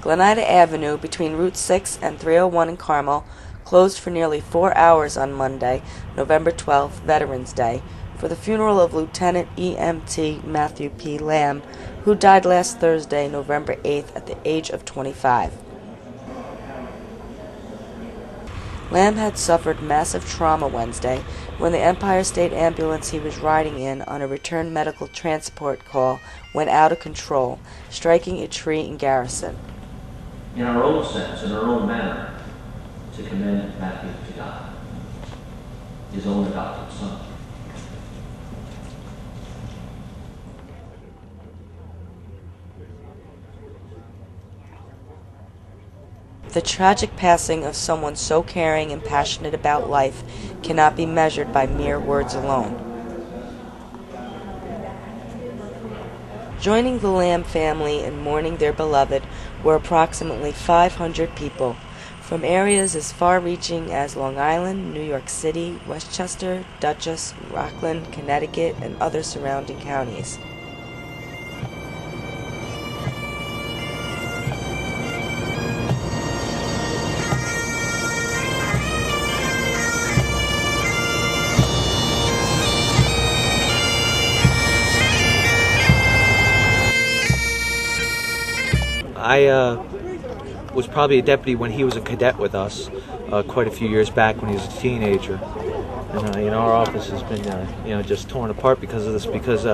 Glenida Avenue between Route 6 and 301 in Carmel closed for nearly 4 hours on Monday, November 12th, Veterans Day, for the funeral of Lieutenant EMT Matthew P. Lamb, who died last Thursday, November 8th, at the age of 25. Lamb had suffered massive trauma Wednesday when the Empire State Ambulance he was riding in on a return medical transport call went out of control, striking a tree in Garrison. In our own sense, in our own manner, to commend Matthew to God, his own adopted son. The tragic passing of someone so caring and passionate about life cannot be measured by mere words alone. Joining the Lamb family in mourning their beloved were approximately 500 people, from areas as far-reaching as Long Island, New York City, Westchester, Dutchess, Rockland, Connecticut, and other surrounding counties. I was probably a deputy when he was a cadet with us quite a few years back when he was a teenager. And our office has been just torn apart because of this, because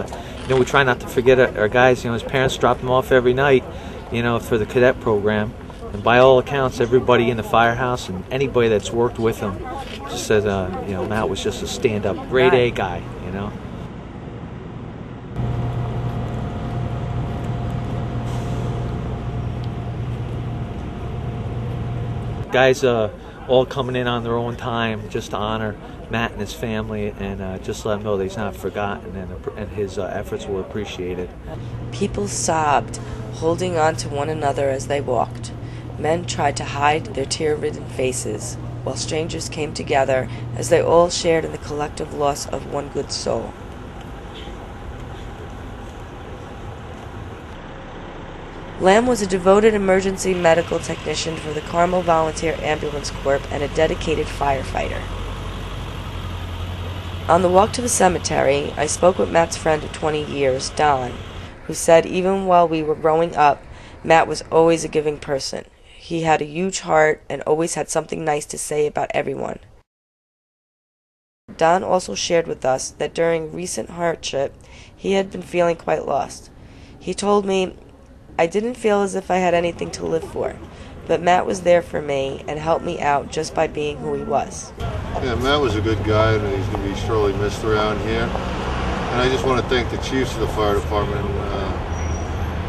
we try not to forget our guys. His parents dropped him off every night for the cadet program, and by all accounts everybody in the firehouse and anybody that's worked with him just said Matt was just a stand-up grade A guy. Guys all coming in on their own time just to honor Matt and his family, and just let him know that he's not forgotten, and his efforts were appreciated. People sobbed, holding on to one another as they walked. Men tried to hide their tear-ridden faces, while strangers came together as they all shared in the collective loss of one good soul. Lamb was a devoted emergency medical technician for the Carmel Volunteer Ambulance Corps and a dedicated firefighter. On the walk to the cemetery, I spoke with Matt's friend of 20 years, Don, who said even while we were growing up, Matt was always a giving person. He had a huge heart and always had something nice to say about everyone. Don also shared with us that during recent hardship, he had been feeling quite lost. He told me, "I didn't feel as if I had anything to live for, but Matt was there for me and helped me out just by being who he was." Yeah, Matt was a good guy, and he's going to be sorely missed around here. And I just want to thank the chiefs of the fire department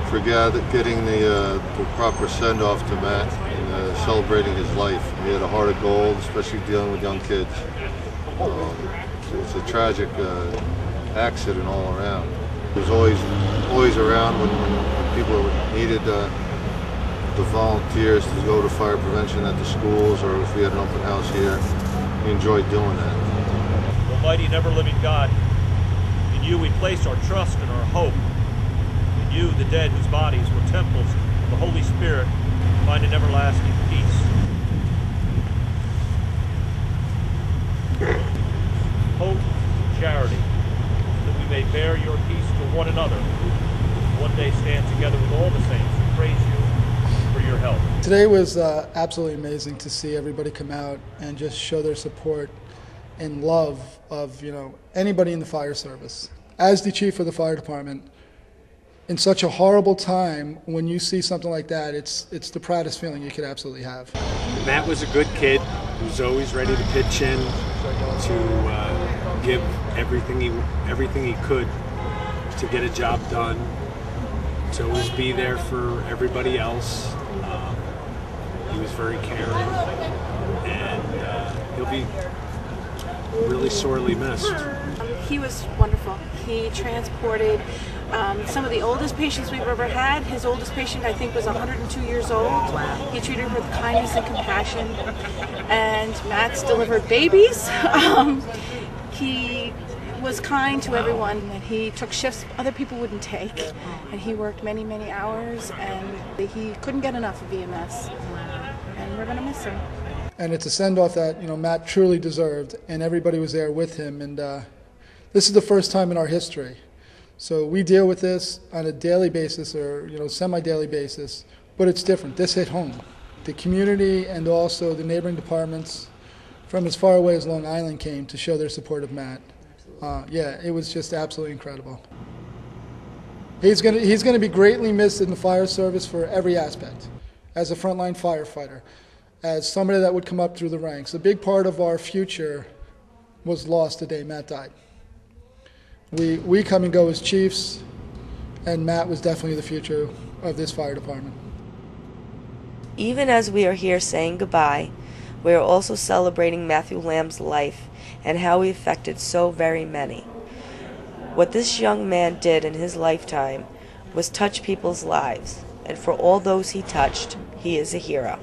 for getting the proper send-off to Matt and celebrating his life. He had a heart of gold, especially dealing with young kids. It's a tragic accident all around. He was always around when people needed the volunteers to go to fire prevention at the schools, or if we had an open house here. He enjoyed doing that. Almighty, never-living God, in you we place our trust and our hope. In you, the dead whose bodies were temples of the Holy Spirit, find an everlasting peace. Hope and charity, that we may bear your peace to one another, one day stand together with all the saints and praise you for your help. Today was absolutely amazing to see everybody come out and just show their support and love of anybody in the fire service. As the chief of the fire department, in such a horrible time, when you see something like that, it's the proudest feeling you could absolutely have. Matt was a good kid who was always ready to pitch in, to give everything he could to get a job done, to always be there for everybody else. He was very caring, and he'll be really sorely missed. He was wonderful. He transported some of the oldest patients we've ever had. His oldest patient, I think, was 102 years old. Wow. He treated her with kindness and compassion. And Matt's delivered babies. He was kind to everyone, and he took shifts other people wouldn't take, and he worked many, many hours, and he couldn't get enough of EMS, and we're going to miss him. And it's a send-off that, you know, Matt truly deserved, and everybody was there with him, and this is the first time in our history. So we deal with this on a daily basis, or, you know, semi-daily basis, but it's different. This hit home. The community and also the neighboring departments from as far away as Long Island came to show their support of Matt. Yeah, it was just absolutely incredible. He's gonna be greatly missed in the fire service for every aspect. As a frontline firefighter, as somebody that would come up through the ranks. A big part of our future was lost the day Matt died. We come and go as chiefs, and Matt was definitely the future of this fire department. Even as we are here saying goodbye, we are also celebrating Matthew Lamb's life and how he affected so very many. What this young man did in his lifetime was touch people's lives, and for all those he touched, he is a hero.